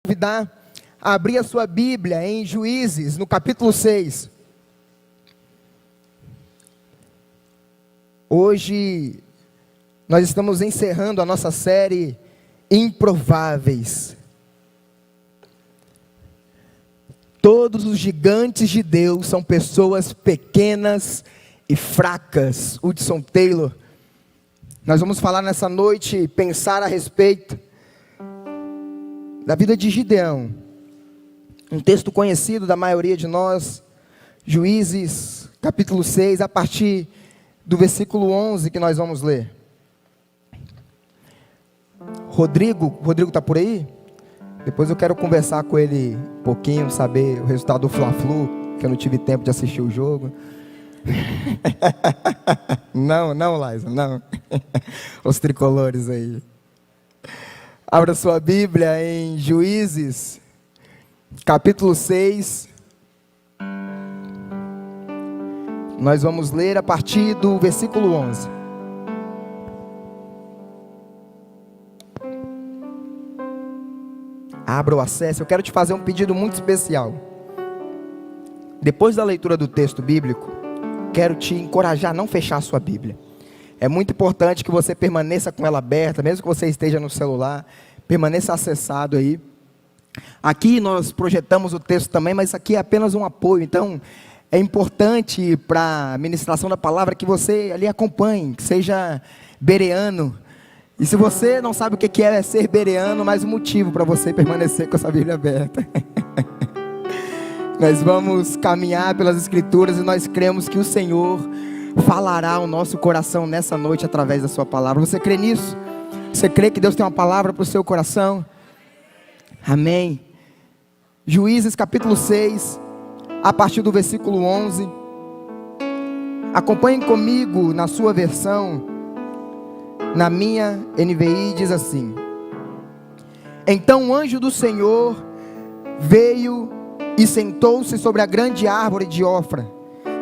Convidar a abrir a sua Bíblia em Juízes, no capítulo 6. Hoje nós estamos encerrando a nossa série Improváveis. Todos os gigantes de Deus são pessoas pequenas e fracas. Hudson Taylor. Nós vamos falar nessa noite, pensar a respeito da vida de Gideão. Um texto conhecido da maioria de nós, Juízes, capítulo 6, a partir do versículo 11 que nós vamos ler. Rodrigo está por aí? Depois eu quero conversar com ele um pouquinho, saber o resultado do Fla-Flu, que eu não tive tempo de assistir o jogo. Não, Laisa, não. Os tricolores aí. Abra sua Bíblia em Juízes, capítulo 6. Nós vamos ler a partir do versículo 11. Abra o acesso. Eu quero te fazer um pedido muito especial. Depois da leitura do texto bíblico, quero te encorajar a não fechar a sua Bíblia. É muito importante que você permaneça com ela aberta, mesmo que você esteja no celular, permaneça acessado aí. Aqui nós projetamos o texto também, mas isso aqui é apenas um apoio. Então, é importante para a ministração da palavra que você ali acompanhe, que seja bereano. E se você não sabe o que é ser bereano, mais um motivo para você permanecer com essa Bíblia aberta. Nós vamos caminhar pelas Escrituras e nós cremos que o Senhor falará ao nosso coração nessa noite através da sua palavra. Você crê nisso? Você crê que Deus tem uma palavra para o seu coração? Amém. Juízes capítulo 6, a partir do versículo 11. Acompanhem comigo na sua versão. Na minha NVI diz assim: Então o anjo do Senhor veio e sentou-se sobre a grande árvore de Ofra,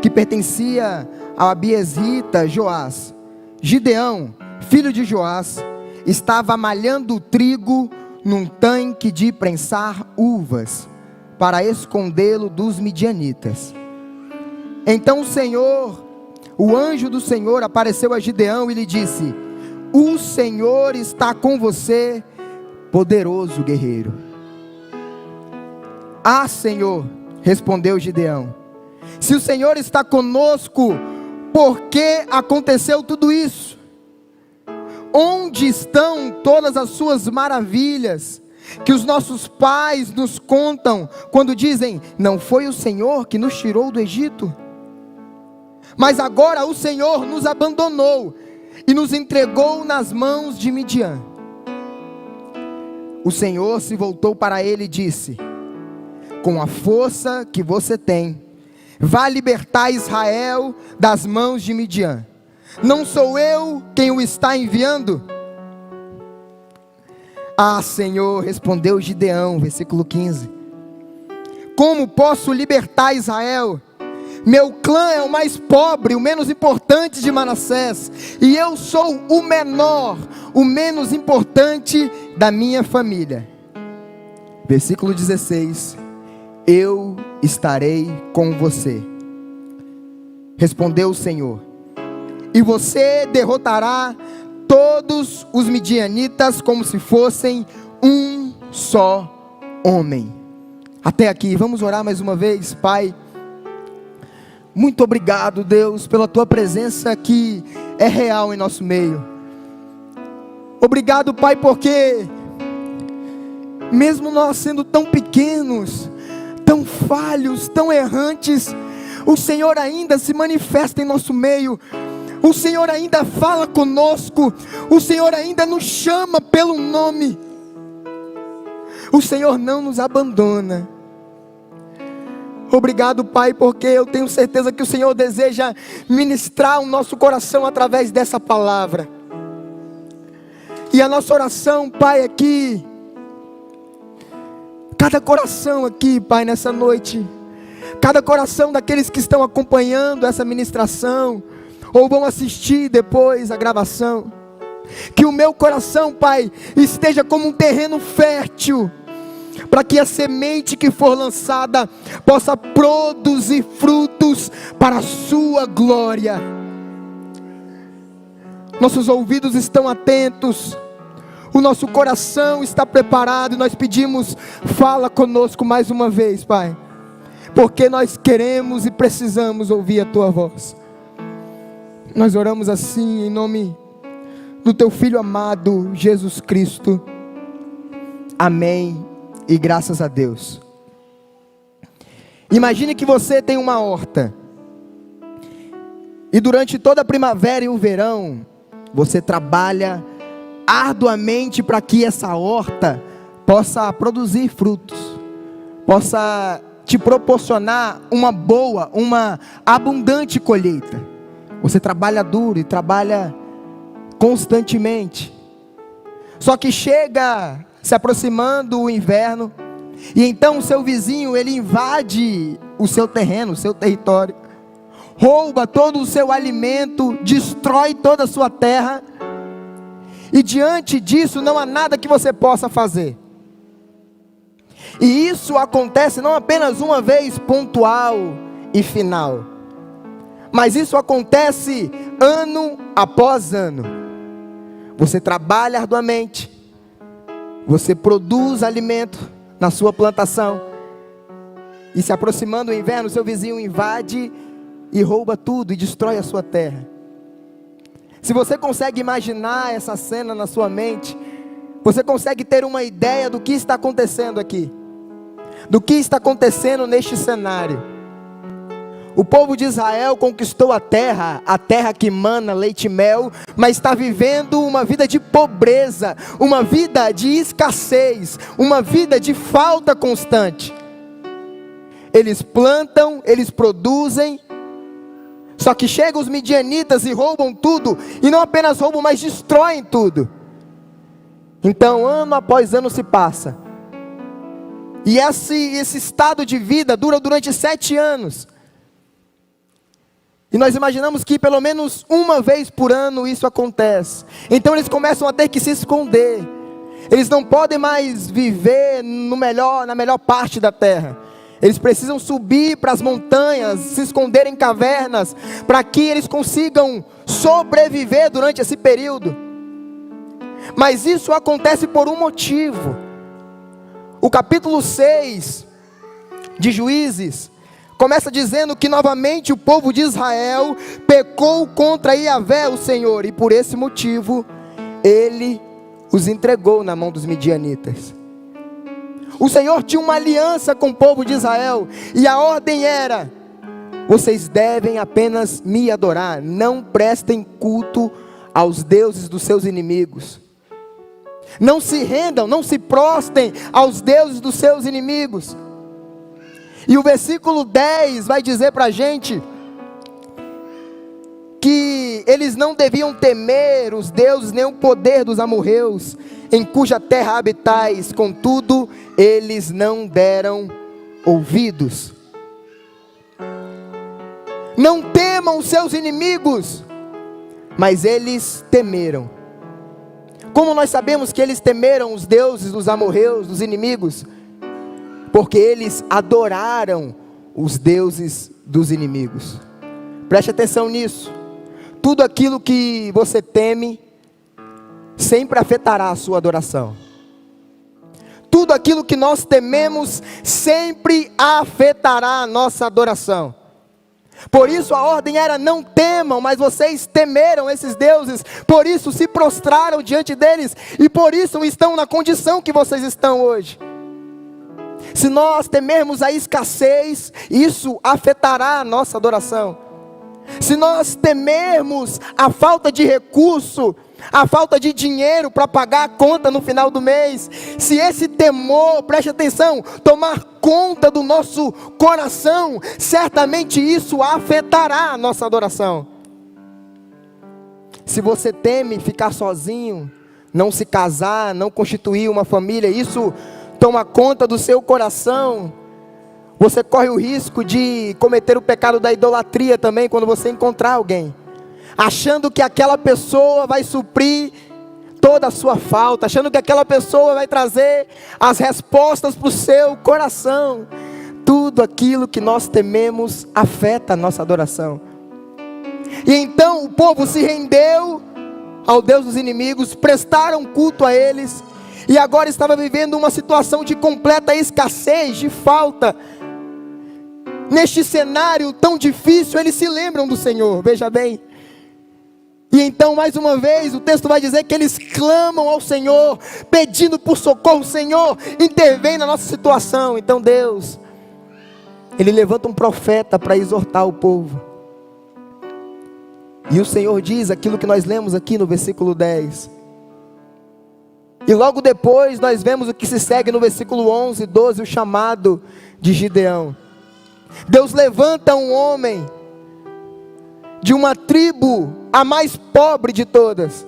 que pertencia ao abiezrita Joás. Gideão, filho de Joás, estava malhando trigo num tanque de prensar uvas, para escondê-lo dos midianitas. Então o anjo do Senhor apareceu a Gideão e lhe disse: O Senhor está com você, poderoso guerreiro. Ah, Senhor, respondeu Gideão, se o Senhor está conosco, por que aconteceu tudo isso? Onde estão todas as suas maravilhas, que os nossos pais nos contam, quando dizem, não foi o Senhor que nos tirou do Egito? Mas agora o Senhor nos abandonou, e nos entregou nas mãos de Midian. O Senhor se voltou para ele e disse: Com a força que você tem, vá libertar Israel das mãos de Midian. Não sou eu quem o está enviando? Ah, Senhor, respondeu Gideão, versículo 15. Como posso libertar Israel? Meu clã é o mais pobre, o menos importante de Manassés, e eu sou o menor, o menos importante da minha família. Versículo 16. Eu estarei com você, respondeu o Senhor, e você derrotará todos os midianitas como se fossem um só homem. Até aqui, vamos orar mais uma vez. Pai, muito obrigado, Deus, pela tua presença que é real em nosso meio. Obrigado, Pai, porque mesmo nós sendo tão pequenos, tão falhos, tão errantes, o Senhor ainda se manifesta em nosso meio. O Senhor ainda fala conosco. O Senhor ainda nos chama pelo nome. O Senhor não nos abandona. Obrigado, Pai, porque eu tenho certeza que o Senhor deseja ministrar o nosso coração através dessa palavra. E a nossa oração, Pai, é que cada coração aqui, Pai, nessa noite, cada coração daqueles que estão acompanhando essa ministração, ou vão assistir depois a gravação, que o meu coração, Pai, esteja como um terreno fértil, para que a semente que for lançada possa produzir frutos para a sua glória. Nossos ouvidos estão atentos, o nosso coração está preparado, e nós pedimos: fala conosco mais uma vez, Pai, porque nós queremos e precisamos ouvir a Tua voz. Nós oramos assim em nome do Teu Filho amado, Jesus Cristo. Amém e graças a Deus. Imagine que você tem uma horta, e durante toda a primavera e o verão, você trabalha arduamente para que essa horta possa produzir frutos, possa te proporcionar uma boa, uma abundante colheita. Você trabalha duro e trabalha constantemente. Só que chega se aproximando o inverno, e então o seu vizinho, ele invade o seu terreno, o seu território, rouba todo o seu alimento, destrói toda a sua terra, e diante disso não há nada que você possa fazer. E isso acontece não apenas uma vez pontual e final, mas isso acontece ano após ano. Você trabalha arduamente, você produz alimento na sua plantação, e se aproximando o inverno, seu vizinho invade e rouba tudo e destrói a sua terra. Se você consegue imaginar essa cena na sua mente, você consegue ter uma ideia do que está acontecendo aqui, do que está acontecendo neste cenário. O povo de Israel conquistou a terra que mana leite e mel, mas está vivendo uma vida de pobreza, uma vida de escassez, uma vida de falta constante. Eles plantam, eles produzem, só que chegam os midianitas e roubam tudo, e não apenas roubam, mas destroem tudo. Então ano após ano se passa, e esse estado de vida dura durante 7 anos. E nós imaginamos que pelo menos uma vez por ano isso acontece. Então eles começam a ter que se esconder. Eles não podem mais viver na melhor parte da terra. Eles precisam subir para as montanhas, se esconder em cavernas, para que eles consigam sobreviver durante esse período. Mas isso acontece por um motivo. O capítulo 6 de Juízes começa dizendo que novamente o povo de Israel pecou contra Yahvé, o Senhor, e por esse motivo ele os entregou na mão dos midianitas. O Senhor tinha uma aliança com o povo de Israel, e a ordem era: vocês devem apenas me adorar, não prestem culto aos deuses dos seus inimigos. Não se rendam, não se prostrem aos deuses dos seus inimigos. E o versículo 10 vai dizer para a gente que eles não deviam temer os deuses, nem o poder dos amorreus, em cuja terra habitais, contudo, eles não deram ouvidos. Não temam os seus inimigos, mas eles temeram. Como nós sabemos que eles temeram os deuses dos amorreus, dos inimigos? Porque eles adoraram os deuses dos inimigos. Preste atenção nisso. Tudo aquilo que você teme sempre afetará a sua adoração. Tudo aquilo que nós tememos sempre afetará a nossa adoração. Por isso a ordem era: não temam, mas vocês temeram esses deuses, por isso se prostraram diante deles, e por isso estão na condição que vocês estão hoje. Se nós temermos a escassez, isso afetará a nossa adoração. Se nós temermos a falta de recurso, a falta de dinheiro para pagar a conta no final do mês, se esse temor, preste atenção, tomar conta do nosso coração, certamente isso afetará a nossa adoração. Se você teme ficar sozinho, não se casar, não constituir uma família, isso toma conta do seu coração, você corre o risco de cometer o pecado da idolatria também, quando você encontrar alguém, achando que aquela pessoa vai suprir toda a sua falta, achando que aquela pessoa vai trazer as respostas para o seu coração. Tudo aquilo que nós tememos afeta a nossa adoração. E então o povo se rendeu ao Deus dos inimigos, prestaram culto a eles, e agora estava vivendo uma situação de completa escassez, de falta. Neste cenário tão difícil, eles se lembram do Senhor, veja bem. E então, mais uma vez, o texto vai dizer que eles clamam ao Senhor, pedindo por socorro. Senhor, intervém na nossa situação. Então Deus, Ele levanta um profeta para exortar o povo. E o Senhor diz aquilo que nós lemos aqui no versículo 10. E logo depois nós vemos o que se segue no versículo 11 e 12, o chamado de Gideão. Deus levanta um homem de uma tribo, a mais pobre de todas.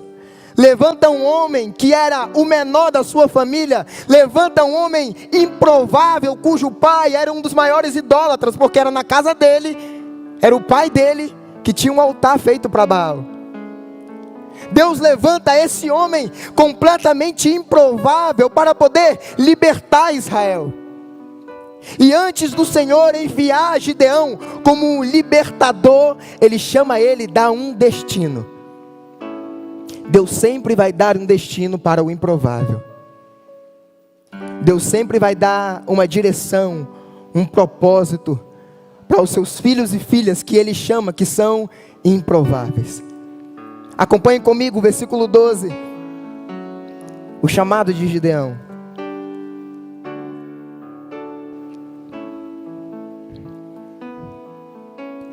Levanta um homem que era o menor da sua família. Levanta um homem improvável, cujo pai era um dos maiores idólatras, porque era na casa dele, era o pai dele que tinha um altar feito para Baal. Deus levanta esse homem completamente improvável para poder libertar Israel. E antes do Senhor enviar Gideão como um libertador, Ele chama ele, dá um destino. Deus sempre vai dar um destino para o improvável. Deus sempre vai dar uma direção, um propósito para os seus filhos e filhas que Ele chama, que são improváveis. Acompanhem comigo o versículo 12. O chamado de Gideão.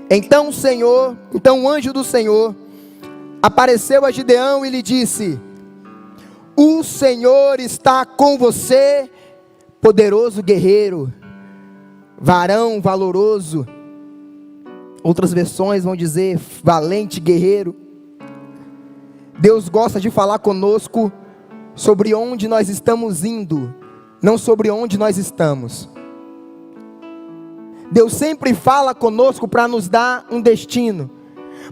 Então o anjo do Senhor apareceu a Gideão e lhe disse: o Senhor está com você, poderoso guerreiro, varão valoroso. Outras versões vão dizer valente guerreiro. Deus gosta de falar conosco sobre onde nós estamos indo, não sobre onde nós estamos. Deus sempre fala conosco para nos dar um destino.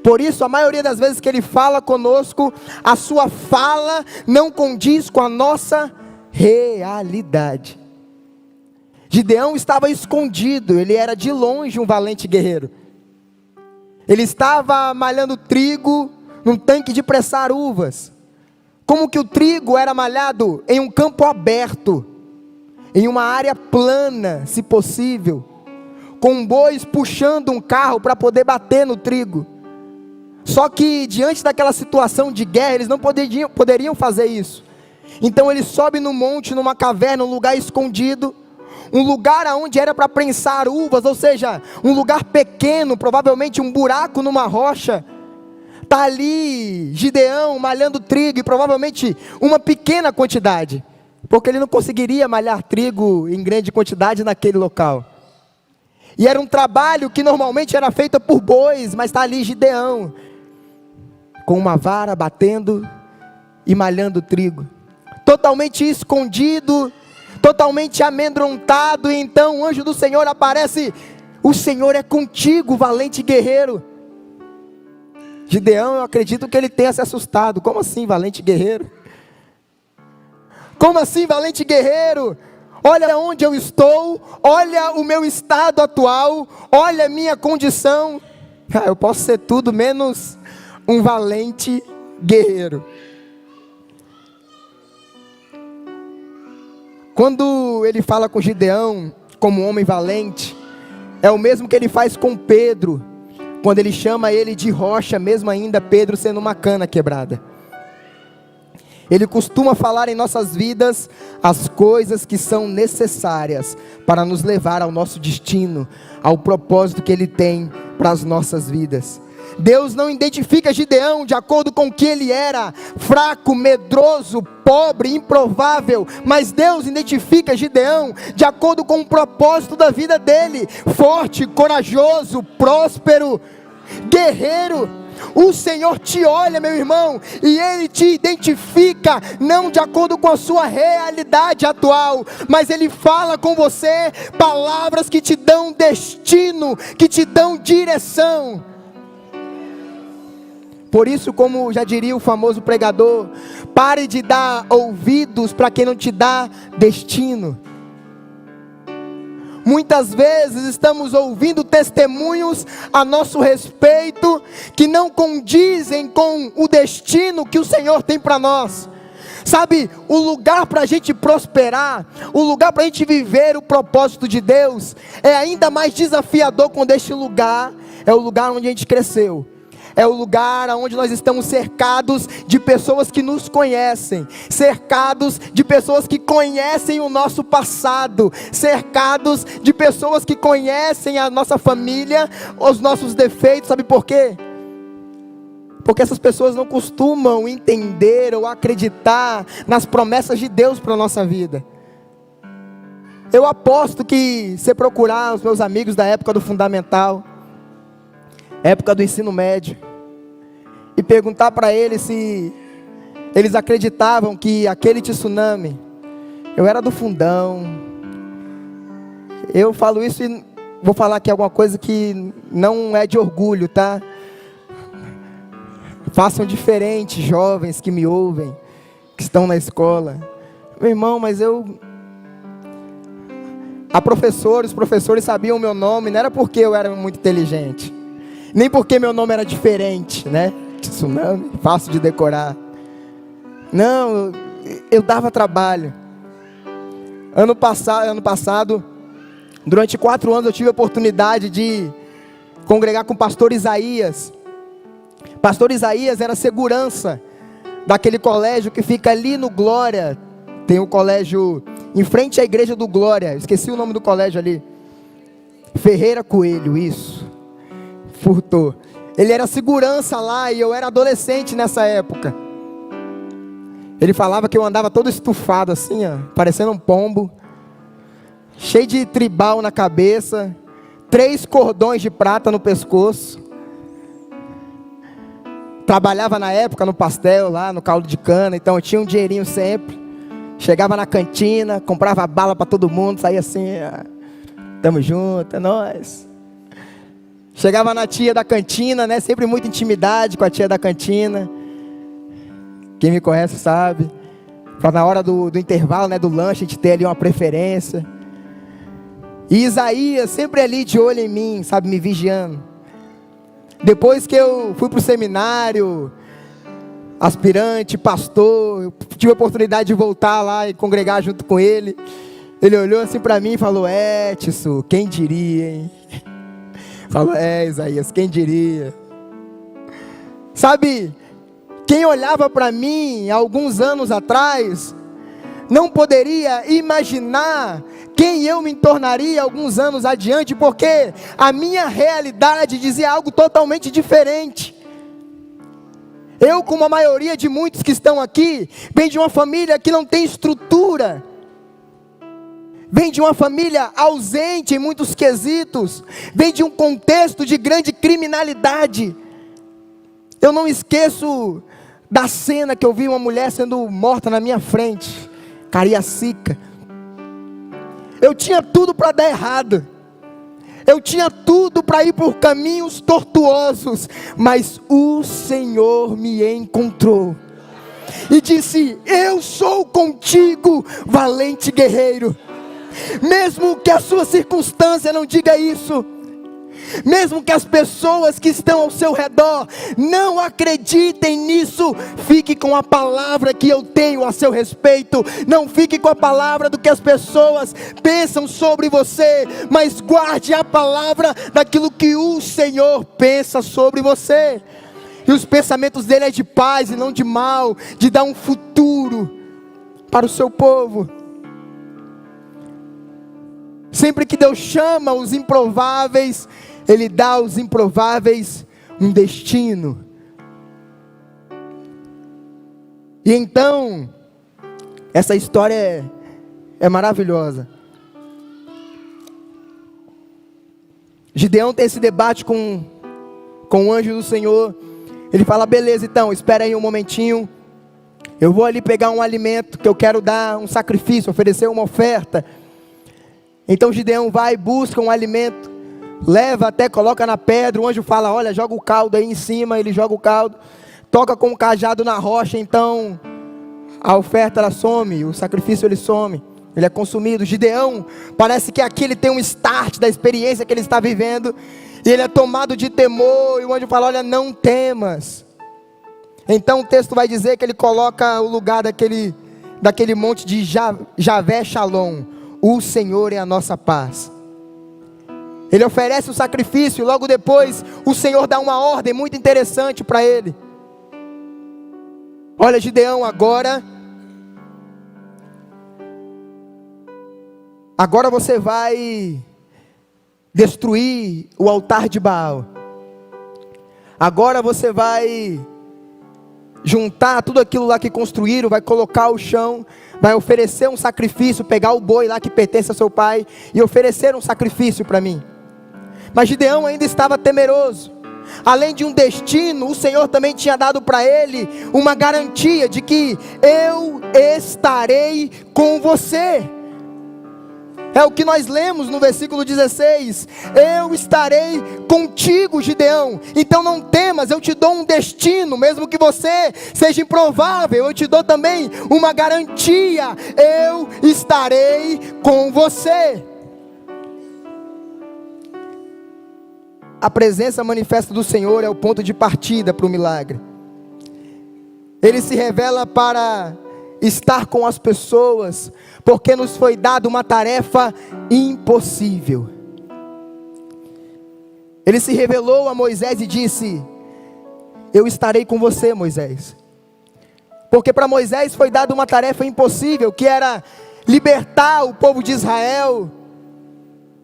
Por isso, a maioria das vezes que Ele fala conosco, a sua fala não condiz com a nossa realidade. Gideão estava escondido, ele era de longe um valente guerreiro. Ele estava malhando trigo num tanque de pressar uvas. Como que o trigo era malhado em um campo aberto, em uma área plana, se possível, com bois puxando um carro para poder bater no trigo. Só que diante daquela situação de guerra, eles não poderiam fazer isso. Então ele sobe no monte, numa caverna, um lugar escondido, um lugar onde era para prensar uvas, ou seja, um lugar pequeno, provavelmente um buraco numa rocha. Está ali Gideão malhando trigo, e provavelmente uma pequena quantidade, porque ele não conseguiria malhar trigo em grande quantidade naquele local. E era um trabalho que normalmente era feito por bois, mas está ali Gideão, com uma vara batendo e malhando trigo, totalmente escondido, totalmente amedrontado. E então o anjo do Senhor aparece: o Senhor é contigo, valente guerreiro. Gideão, eu acredito que ele tenha se assustado. Como assim, valente guerreiro? Como assim, valente guerreiro? Olha onde eu estou, olha o meu estado atual, olha a minha condição. Eu posso ser tudo menos um valente guerreiro. Quando ele fala com Gideão como um homem valente, é o mesmo que ele faz com Pedro, quando ele chama ele de rocha, mesmo ainda Pedro sendo uma cana quebrada. Ele costuma falar em nossas vidas as coisas que são necessárias para nos levar ao nosso destino, ao propósito que Ele tem para as nossas vidas. Deus não identifica Gideão de acordo com o que ele era, fraco, medroso, pobre, improvável, mas Deus identifica Gideão de acordo com o propósito da vida dele: forte, corajoso, próspero, guerreiro. O Senhor te olha, meu irmão, e Ele te identifica, não de acordo com a sua realidade atual, mas Ele fala com você palavras que te dão destino, que te dão direção. Por isso, como já diria o famoso pregador, pare de dar ouvidos para quem não te dá destino. Muitas vezes estamos ouvindo testemunhos a nosso respeito que não condizem com o destino que o Senhor tem para nós. Sabe, o lugar para a gente prosperar, o lugar para a gente viver o propósito de Deus, é ainda mais desafiador quando este lugar é o lugar onde a gente cresceu. É o lugar onde nós estamos cercados de pessoas que nos conhecem, cercados de pessoas que conhecem o nosso passado, cercados de pessoas que conhecem a nossa família, os nossos defeitos. Sabe por quê? Porque essas pessoas não costumam entender ou acreditar nas promessas de Deus para a nossa vida. Eu aposto que se procurar os meus amigos da época do fundamental, época do ensino médio, e perguntar para eles se eles acreditavam que aquele tsunami, eu era do fundão. Eu falo isso e vou falar aqui alguma coisa que não é de orgulho, tá? Façam diferente, jovens que me ouvem, que estão na escola. Meu irmão, mas os professores sabiam o meu nome, não era porque eu era muito inteligente, nem porque meu nome era diferente, né? Tsunami, fácil de decorar. Não, eu dava trabalho. Ano passado, durante 4 anos eu tive a oportunidade de congregar com o pastor Isaías. Pastor Isaías era segurança daquele colégio que fica ali no Glória. Tem um colégio em frente à igreja do Glória, esqueci o nome do colégio ali. Ferreira Coelho, isso. Furtou. Ele era segurança lá e eu era adolescente nessa época. Ele falava que eu andava todo estufado assim, ó, parecendo um pombo, cheio de tribal na cabeça, 3 cordões de prata no pescoço. Trabalhava na época no pastel lá, no caldo de cana, então eu tinha um dinheirinho sempre. Chegava na cantina, comprava bala para todo mundo, saía assim, tamo junto, é nóis. Chegava na tia da cantina, né? Sempre muita intimidade com a tia da cantina. Quem me conhece sabe. Para na hora do intervalo, né? Do lanche, a gente ter ali uma preferência. E Isaías sempre ali de olho em mim, sabe? Me vigiando. Depois que eu fui para o seminário, aspirante, pastor, eu tive a oportunidade de voltar lá e congregar junto com ele. Ele olhou assim para mim e falou: Tissu, quem diria, hein? Falou: Isaías, quem diria? Sabe, quem olhava para mim alguns anos atrás, não poderia imaginar quem eu me tornaria alguns anos adiante, porque a minha realidade dizia algo totalmente diferente. Eu, como a maioria de muitos que estão aqui, venho de uma família que não tem estrutura. Vem de uma família ausente em muitos quesitos. Vem de um contexto de grande criminalidade. Eu não esqueço da cena que eu vi uma mulher sendo morta na minha frente. Cariacica. Eu tinha tudo para dar errado. Eu tinha tudo para ir por caminhos tortuosos. Mas o Senhor me encontrou. E disse: eu sou contigo, valente guerreiro. Mesmo que a sua circunstância não diga isso, mesmo que as pessoas que estão ao seu redor não acreditem nisso, fique com a palavra que eu tenho a seu respeito. Não fique com a palavra do que as pessoas pensam sobre você, mas guarde a palavra daquilo que o Senhor pensa sobre você. E os pensamentos dele é de paz e não de mal, de dar um futuro para o seu povo. Sempre que Deus chama os improváveis, Ele dá aos improváveis um destino. E então, essa história é maravilhosa. Gideão tem esse debate com o anjo do Senhor. Ele fala: beleza, então, espera aí um momentinho. Eu vou ali pegar um alimento que eu quero dar, um sacrifício, oferecer uma oferta. Então Gideão vai e busca um alimento leva até, coloca na pedra, o anjo fala, olha, joga o caldo aí em cima, ele joga o caldo, toca com o cajado na rocha, então a oferta ela some, o sacrifício ele some, ele é consumido. Gideão, parece que aqui ele tem um start da experiência que ele está vivendo, e ele é tomado de temor, e o anjo fala, olha, não temas. Então o texto vai dizer que ele coloca o lugar daquele monte de Javé Shalom, o Senhor é a nossa paz. Ele oferece o sacrifício, e logo depois o Senhor dá uma ordem muito interessante para ele. Olha, Gideão, agora você vai destruir o altar de Baal. Agora você vai juntar tudo aquilo lá que construíram, vai colocar ao chão, vai oferecer um sacrifício, pegar o boi lá que pertence a seu pai e oferecer um sacrifício para mim. Mas Gideão ainda estava temeroso. Além de um destino, o Senhor também tinha dado para ele uma garantia de que eu estarei com você. É o que nós lemos no versículo 16, eu estarei contigo, Gideão, então não temas, eu te dou um destino, mesmo que você seja improvável, eu te dou também uma garantia, eu estarei com você. A presença manifesta do Senhor é o ponto de partida para o milagre. Ele se revela para estar com as pessoas, porque nos foi dada uma tarefa impossível. Ele se revelou a Moisés e disse, eu estarei com você, Moisés. Porque para Moisés foi dada uma tarefa impossível, que era libertar o povo de Israel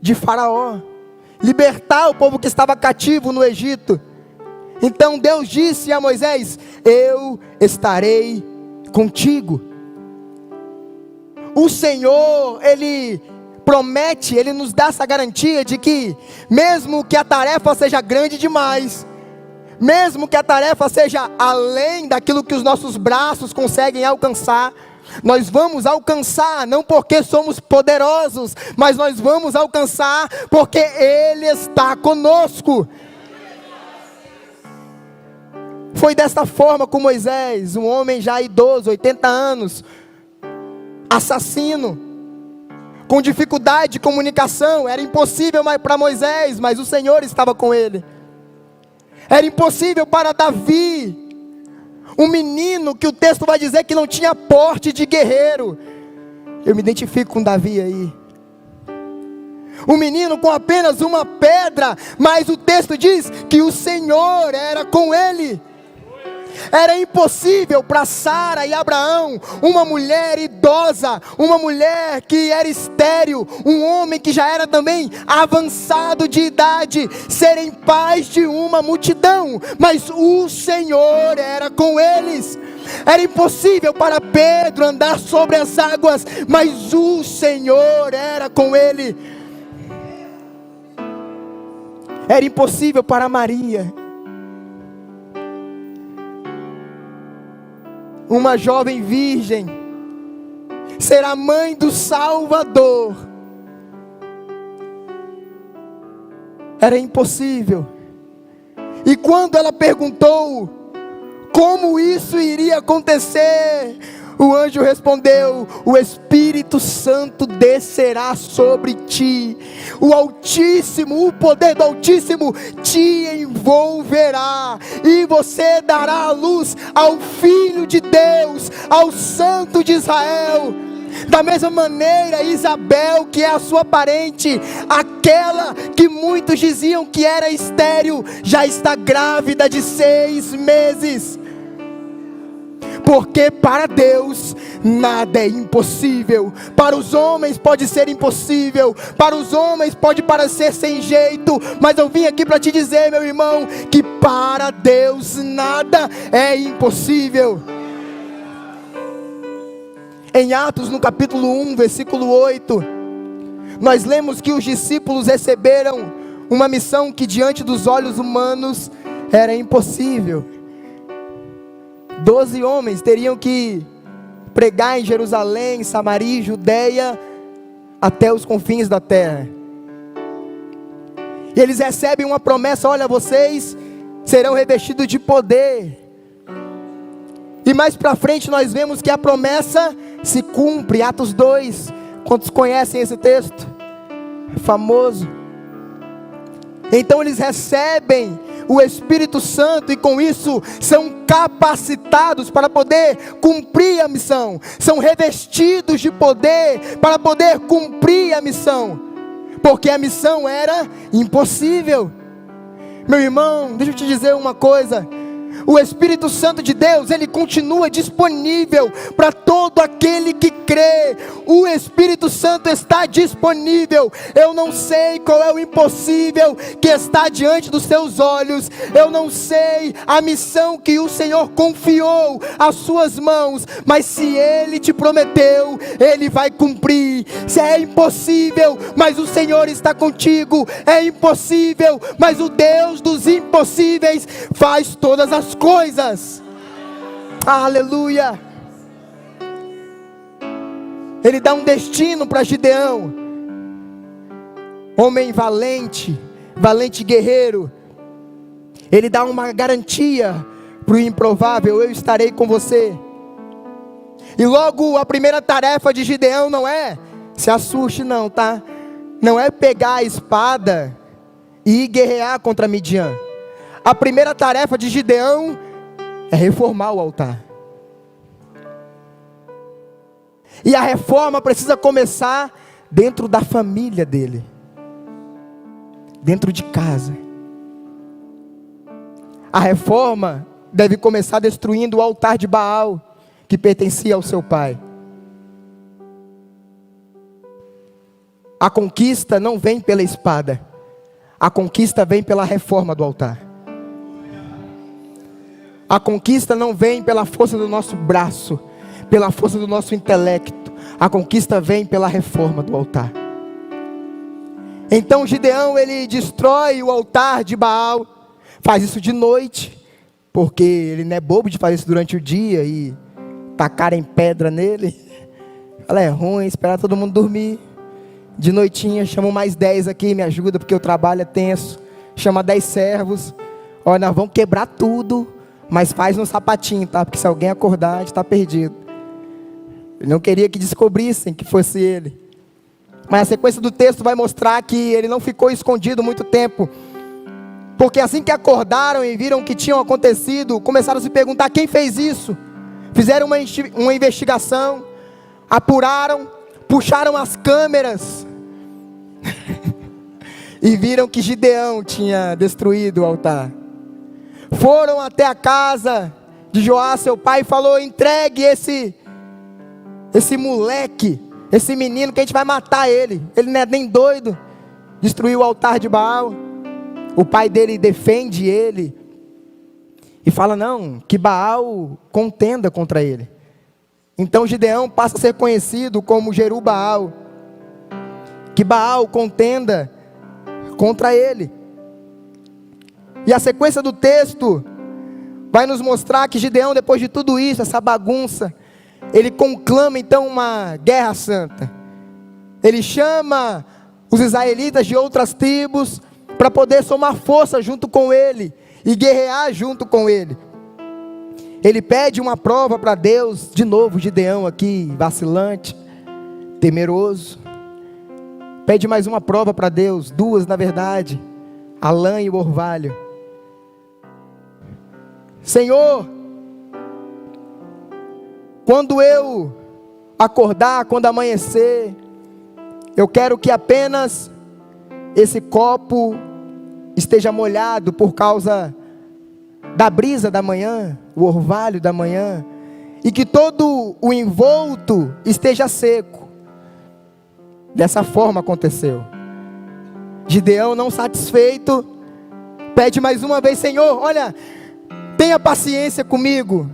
de Faraó, libertar o povo que estava cativo no Egito. Então Deus disse a Moisés, eu estarei contigo. O Senhor, Ele promete, Ele nos dá essa garantia de que, mesmo que a tarefa seja grande demais, mesmo que a tarefa seja além daquilo que os nossos braços conseguem alcançar, nós vamos alcançar, não porque somos poderosos, mas nós vamos alcançar porque Ele está conosco. Foi desta forma com Moisés, um homem já idoso, 80 anos, assassino, com dificuldade de comunicação, era impossível para Moisés, mas o Senhor estava com ele. Era impossível para Davi, um menino que o texto vai dizer que não tinha porte de guerreiro. Eu me identifico com Davi aí. Um menino com apenas uma pedra, mas o texto diz que o Senhor era com ele. Era impossível para Sara e Abraão, uma mulher idosa, uma mulher que era estéril, um homem que já era também avançado de idade, serem pais de uma multidão, mas o Senhor era com eles. Era impossível para Pedro andar sobre as águas, mas o Senhor era com ele. Era impossível para Maria, uma jovem virgem, ser a mãe do Salvador. Era impossível. E quando ela perguntou como isso iria acontecer, o anjo respondeu, o Espírito Santo descerá sobre ti, o Altíssimo, o poder do Altíssimo te envolverá, e você dará a luz ao Filho de Deus, ao Santo de Israel. Da mesma maneira, Isabel, que é a sua parente, aquela que muitos diziam que era estéril, já está grávida de 6 meses. Porque para Deus nada é impossível. Para os homens pode ser impossível, para os homens pode parecer sem jeito, mas eu vim aqui para te dizer, meu irmão, que para Deus nada é impossível. Em Atos, no capítulo 1, versículo 8, nós lemos que os discípulos receberam uma missão que diante dos olhos humanos era impossível. 12 homens teriam que pregar em Jerusalém, Samaria, Judeia, até os confins da terra. E eles recebem uma promessa: olha, vocês serão revestidos de poder. E mais para frente nós vemos que a promessa se cumpre. Atos 2. Quantos conhecem esse texto? É famoso. Então eles recebem o Espírito Santo e com isso são capacitados para poder cumprir a missão. São revestidos de poder para poder cumprir a missão. Porque a missão era impossível. Meu irmão, deixa eu te dizer uma coisa. O Espírito Santo de Deus, ele continua disponível para todo aquele que crê. O Espírito Santo está disponível. Eu não sei qual é o impossível que está diante dos seus olhos. Eu não sei a missão que o Senhor confiou às suas mãos. Mas se Ele te prometeu, Ele vai cumprir. Se é impossível, mas o Senhor está contigo. É impossível, mas o Deus dos impossíveis faz todas as coisas. Aleluia. Ele dá um destino para Gideão, homem valente, valente guerreiro. Ele dá uma garantia para o improvável: eu estarei com você. E logo a primeira tarefa de Gideão não é, se assuste não, tá? Não é pegar a espada e ir guerrear contra Midian. A primeira tarefa de Gideão é reformar o altar. E a reforma precisa começar dentro da família dele, dentro de casa. A reforma deve começar destruindo o altar de Baal, que pertencia ao seu pai. A conquista não vem pela espada, a conquista vem pela reforma do altar. A conquista não vem pela força do nosso braço, pela força do nosso intelecto. A conquista vem pela reforma do altar. Então Gideão, ele destrói o altar de Baal. Faz isso de noite, porque ele não é bobo de fazer isso durante o dia e tacarem pedra nele. Ela é ruim, esperar todo mundo dormir. De noitinha, chama mais 10 aqui, me ajuda, porque o trabalho é tenso. Chama 10 servos. Olha, nós vamos quebrar tudo, mas faz no sapatinho, tá? Porque se alguém acordar, a gente está perdido. Ele não queria que descobrissem que fosse ele. Mas a sequência do texto vai mostrar que ele não ficou escondido muito tempo. Porque assim que acordaram e viram o que tinha acontecido, começaram a se perguntar: quem fez isso? Fizeram uma investigação, apuraram, puxaram as câmeras e viram que Gideão tinha destruído o altar. Foram até a casa de Joás, seu pai, e falou: entregue esse moleque, esse menino, que a gente vai matar ele. Ele não é nem doido. Destruiu o altar de Baal. O pai dele defende ele e fala: não, que Baal contenda contra ele. Então Gideão passa a ser conhecido como Jerubaal, que Baal contenda contra ele. E a sequência do texto vai nos mostrar que Gideão, depois de tudo isso, essa bagunça, ele conclama então uma guerra santa. Ele chama os israelitas de outras tribos para poder somar força junto com ele e guerrear junto com ele. Ele pede uma prova para Deus. De novo Gideão aqui, vacilante, temeroso. Pede mais uma prova para Deus, duas na verdade, a lã e o orvalho. Senhor, quando eu acordar, quando amanhecer, eu quero que apenas esse copo esteja molhado por causa da brisa da manhã, o orvalho da manhã, e que todo o envolto esteja seco. Dessa forma aconteceu. Gideão, não satisfeito, pede mais uma vez: Senhor, olha, tenha paciência comigo.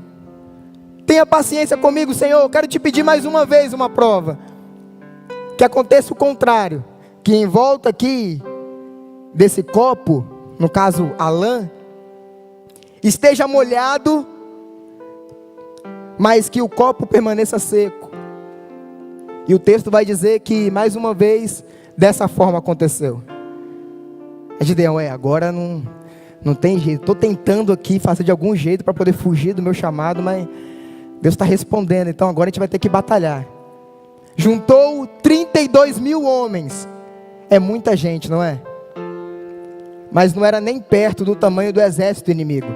Tenha paciência comigo, Senhor. Eu quero te pedir mais uma vez uma prova. Que aconteça o contrário. Que em volta aqui desse copo, no caso a lã, esteja molhado, mas que o copo permaneça seco. E o texto vai dizer que mais uma vez dessa forma aconteceu. Aí Gideão, agora não tem jeito. Estou tentando aqui fazer de algum jeito para poder fugir do meu chamado, mas Deus está respondendo. Então agora a gente vai ter que batalhar. Juntou 32 mil homens. É muita gente, não é? Mas não era nem perto do tamanho do exército inimigo.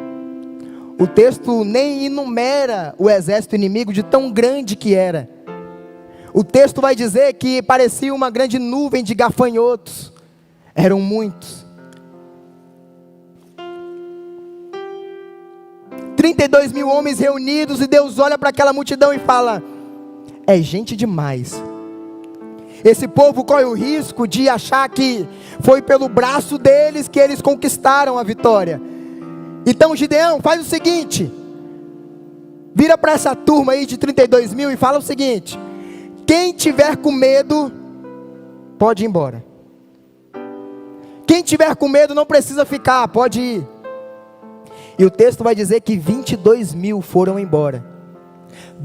O texto nem enumera o exército inimigo de tão grande que era. O texto vai dizer que parecia uma grande nuvem de gafanhotos. Eram muitos. 32 mil homens reunidos, e Deus olha para aquela multidão e fala: é gente demais. Esse povo corre o risco de achar que foi pelo braço deles que eles conquistaram a vitória. Então Gideão faz o seguinte: vira para essa turma aí de 32 mil e fala o seguinte: quem tiver com medo, pode ir embora. Quem tiver com medo não precisa ficar, pode ir. E o texto vai dizer que 22 mil foram embora.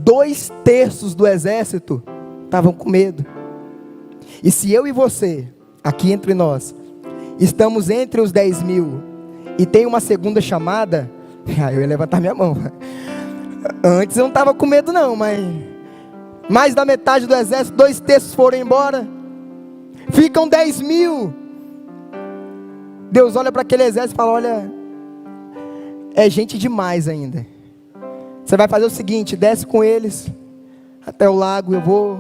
2/3 do exército estavam com medo. E se eu e você, aqui entre nós, estamos entre os 10 mil e tem uma segunda chamada, eu ia levantar minha mão. Antes eu não estava com medo não, mas mais da metade do exército, 2/3 foram embora. Ficam 10 mil. Deus olha para aquele exército e fala: olha, é gente demais ainda. Você vai fazer o seguinte: desce com eles até o lago, eu vou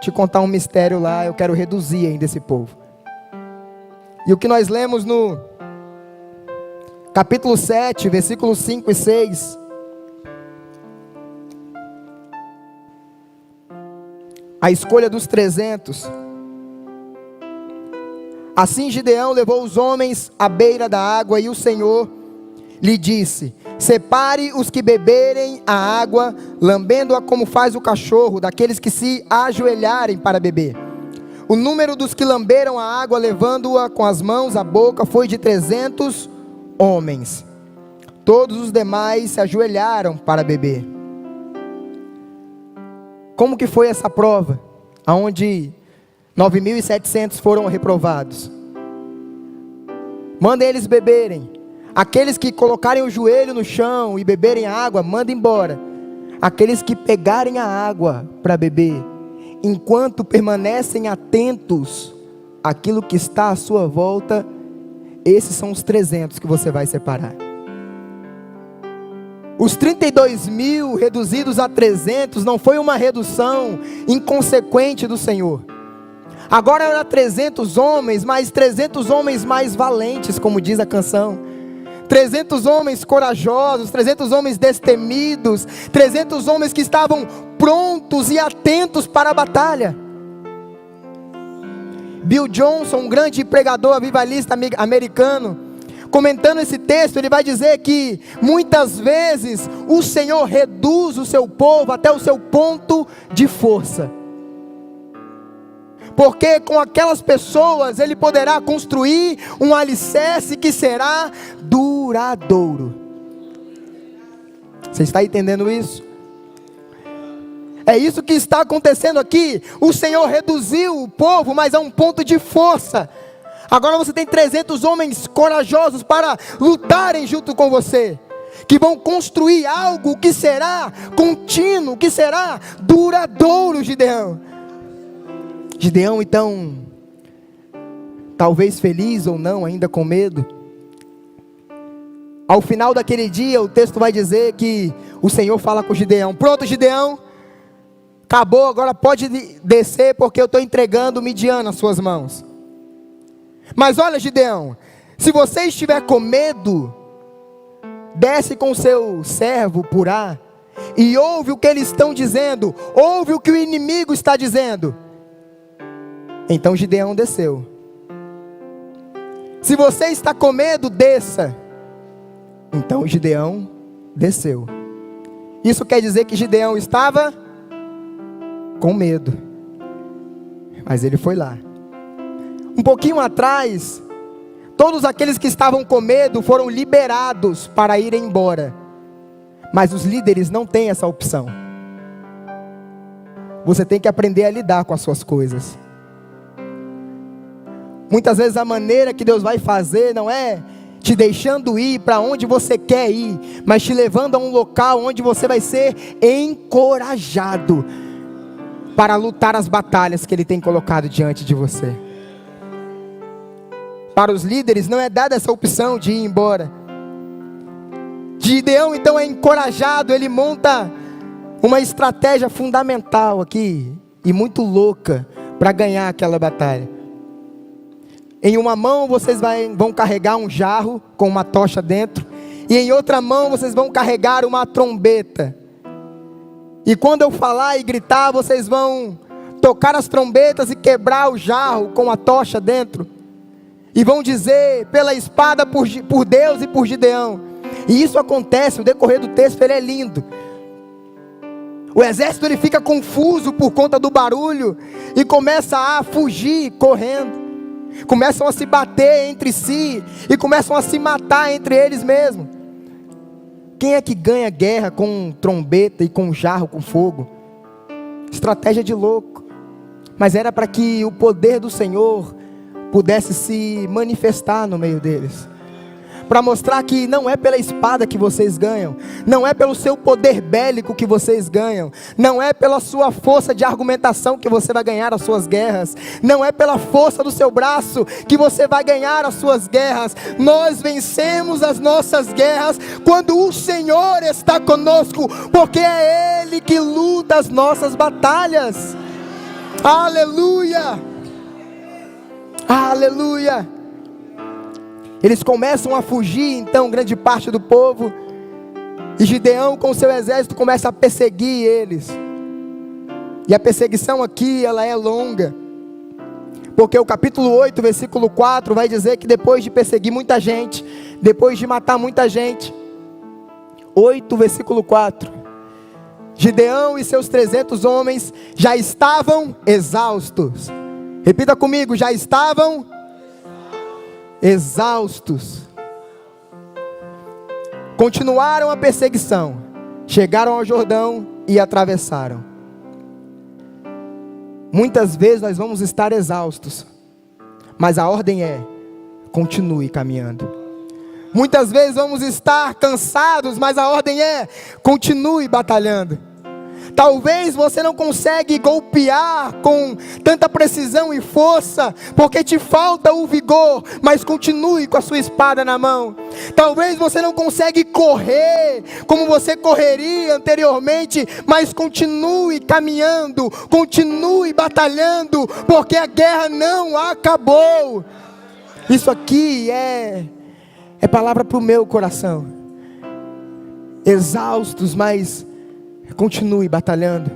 te contar um mistério lá, eu quero reduzir ainda esse povo. E o que nós lemos no capítulo 7, versículos 5 e 6. A escolha dos 300. Assim Gideão levou os homens à beira da água, e o Senhor lhe disse: separe os que beberem a água, lambendo-a como faz o cachorro, daqueles que se ajoelharem para beber. O número dos que lamberam a água, levando-a com as mãos à boca, foi de 300 homens. Todos os demais se ajoelharam para beber. Como que foi essa prova? Onde 9.700 foram reprovados. Mandem eles beberem. Aqueles que colocarem o joelho no chão e beberem a água, mandem embora. Aqueles que pegarem a água para beber, enquanto permanecem atentos àquilo que está à sua volta, esses são os 300 que você vai separar. Os 32 mil reduzidos a 300 não foi uma redução inconsequente do Senhor. Agora era 300 homens, mas 300 homens mais valentes, como diz a canção. 300 homens corajosos, 300 homens destemidos, 300 homens que estavam prontos e atentos para a batalha. Bill Johnson, um grande pregador avivalista americano, comentando esse texto, ele vai dizer que muitas vezes o Senhor reduz o seu povo até o seu ponto de força. Porque com aquelas pessoas ele poderá construir um alicerce que será duradouro. Você está entendendo isso? É isso que está acontecendo aqui. O Senhor reduziu o povo, mas a um ponto de força. Agora você tem 300 homens corajosos para lutarem junto com você, que vão construir algo que será contínuo, que será duradouro. Gideão então, talvez feliz ou não, ainda com medo, ao final daquele dia o texto vai dizer que o Senhor fala com Gideão: pronto Gideão, acabou, agora pode descer, porque eu estou entregando Midian nas suas mãos. Mas olha Gideão, se você estiver com medo, desce com seu servo Purá e ouve o que eles estão dizendo, ouve o que o inimigo está dizendo. Então Gideão desceu. Se você está com medo, desça. Então Gideão desceu. Isso quer dizer que Gideão estava com medo, mas ele foi lá. Um pouquinho atrás, todos aqueles que estavam com medo foram liberados para irem embora. Mas os líderes não têm essa opção. Você tem que aprender a lidar com as suas coisas. Muitas vezes a maneira que Deus vai fazer não é te deixando ir para onde você quer ir, mas te levando a um local onde você vai ser encorajado para lutar as batalhas que Ele tem colocado diante de você. Para os líderes não é dada essa opção de ir embora. Gideão então é encorajado, ele monta uma estratégia fundamental aqui, e muito louca, para ganhar aquela batalha. Em uma mão vocês vão carregar um jarro com uma tocha dentro, e em outra mão vocês vão carregar uma trombeta. E quando eu falar e gritar, vocês vão tocar as trombetas e quebrar o jarro com a tocha dentro, e vão dizer pela espada por Deus e por Gideão. E isso acontece, o decorrer do texto ele é lindo. O exército ele fica confuso por conta do barulho e começa a fugir correndo. Começam a se bater entre si e começam a se matar entre eles mesmos. Quem é que ganha guerra com trombeta e com jarro com fogo? Estratégia de louco. Mas era para que o poder do Senhor pudesse se manifestar no meio deles, para mostrar que não é pela espada que vocês ganham, não é pelo seu poder bélico que vocês ganham, não é pela sua força de argumentação que você vai ganhar as suas guerras, não é pela força do seu braço que você vai ganhar as suas guerras. Nós vencemos as nossas guerras quando o Senhor está conosco, porque é Ele que luta as nossas batalhas. Aleluia, aleluia. Eles começam a fugir, então, grande parte do povo. E Gideão com seu exército começa a perseguir eles. E a perseguição aqui, ela é longa. Porque o capítulo 8, versículo 4, vai dizer que depois de perseguir muita gente, depois de matar muita gente, 8, versículo 4, Gideão e seus 300 homens já estavam exaustos. Repita comigo, já estavam exaustos. Continuaram a perseguição, chegaram ao Jordão e atravessaram. Muitas vezes nós vamos estar exaustos, mas a ordem é: continue caminhando. Muitas vezes vamos estar cansados, mas a ordem é: continue batalhando. Talvez você não consegue golpear com tanta precisão e força, porque te falta o vigor, mas continue com a sua espada na mão. Talvez você não consegue correr como você correria anteriormente, mas continue caminhando, continue batalhando, porque a guerra não acabou. Isso aqui é palavra para o meu coração. Exaustos, mas continue batalhando,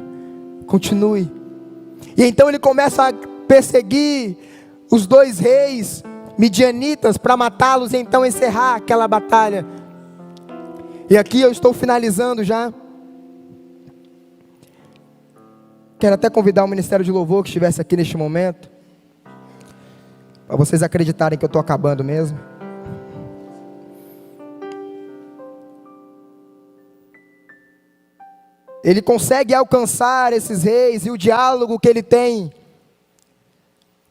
continue. E então ele começa a perseguir os 2 reis midianitas para matá-los e então encerrar aquela batalha. E aqui eu estou finalizando já. Quero até convidar o Ministério de Louvor que estivesse aqui neste momento, para vocês acreditarem que eu estou acabando mesmo. Ele consegue alcançar esses reis, e o diálogo que ele tem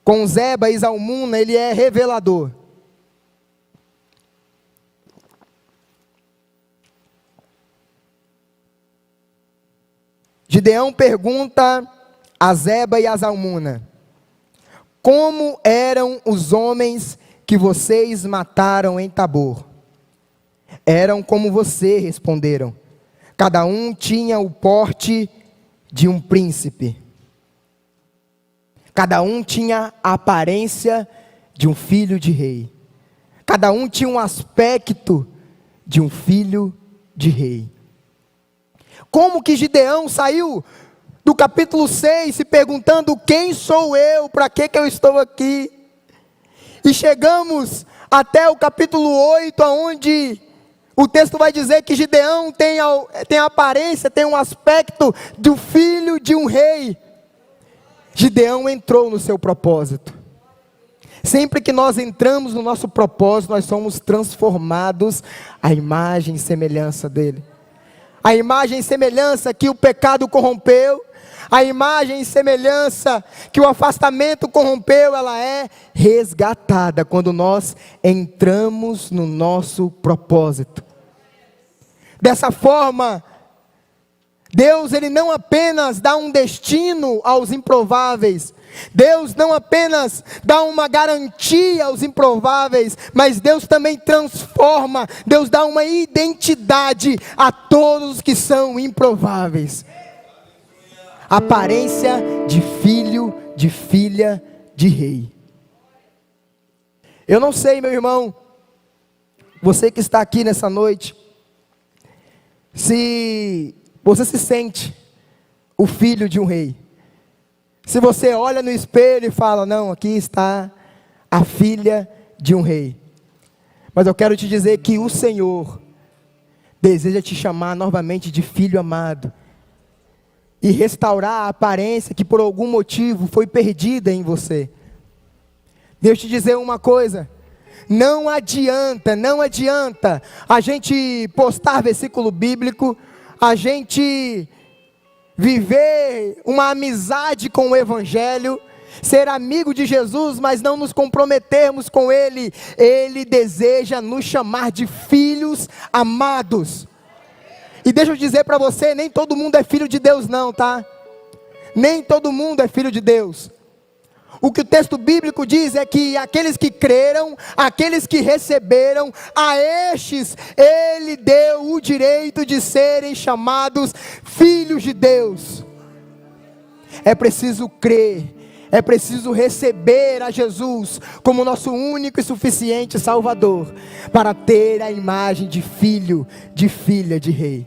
com Zeba e Zalmunna, ele é revelador. Gideão pergunta a Zeba e a Zalmunna: como eram os homens que vocês mataram em Tabor? Eram como você, responderam. Cada um tinha o porte de um príncipe. Cada um tinha a aparência de um filho de rei. Cada um tinha um aspecto de um filho de rei. Como que Gideão saiu do capítulo 6 se perguntando: quem sou eu? Para que eu estou aqui? E chegamos até o capítulo 8, onde o texto vai dizer que Gideão tem a aparência, tem um aspecto do filho de um rei. Gideão entrou no seu propósito. Sempre que nós entramos no nosso propósito, nós somos transformados à imagem e semelhança dele. A imagem e semelhança que o pecado corrompeu, A imagem e semelhança que o afastamento corrompeu, ela é resgatada quando nós entramos no nosso propósito. Dessa forma, Deus, Ele não apenas dá um destino aos improváveis, Deus não apenas dá uma garantia aos improváveis, mas Deus também transforma, Deus dá uma identidade a todos que são improváveis. Aparência de filho, de filha, de rei. Eu não sei, meu irmão, você que está aqui nessa noite, se você se sente o filho de um rei. Se você olha no espelho e fala, não, aqui está a filha de um rei. Mas eu quero te dizer que o Senhor deseja te chamar novamente de filho amado. E restaurar a aparência que por algum motivo foi perdida em você. Deixa eu te dizer uma coisa. Não adianta a gente postar versículo bíblico, a gente viver uma amizade com o Evangelho, ser amigo de Jesus, mas não nos comprometermos com Ele. Ele deseja nos chamar de filhos amados. E deixa eu dizer para você, nem todo mundo é filho de Deus não, tá? Nem todo mundo é filho de Deus. O que o texto bíblico diz é que aqueles que creram, aqueles que receberam, a estes Ele deu o direito de serem chamados filhos de Deus. É preciso crer, é preciso receber a Jesus como nosso único e suficiente Salvador, para ter a imagem de filho, de filha, de rei.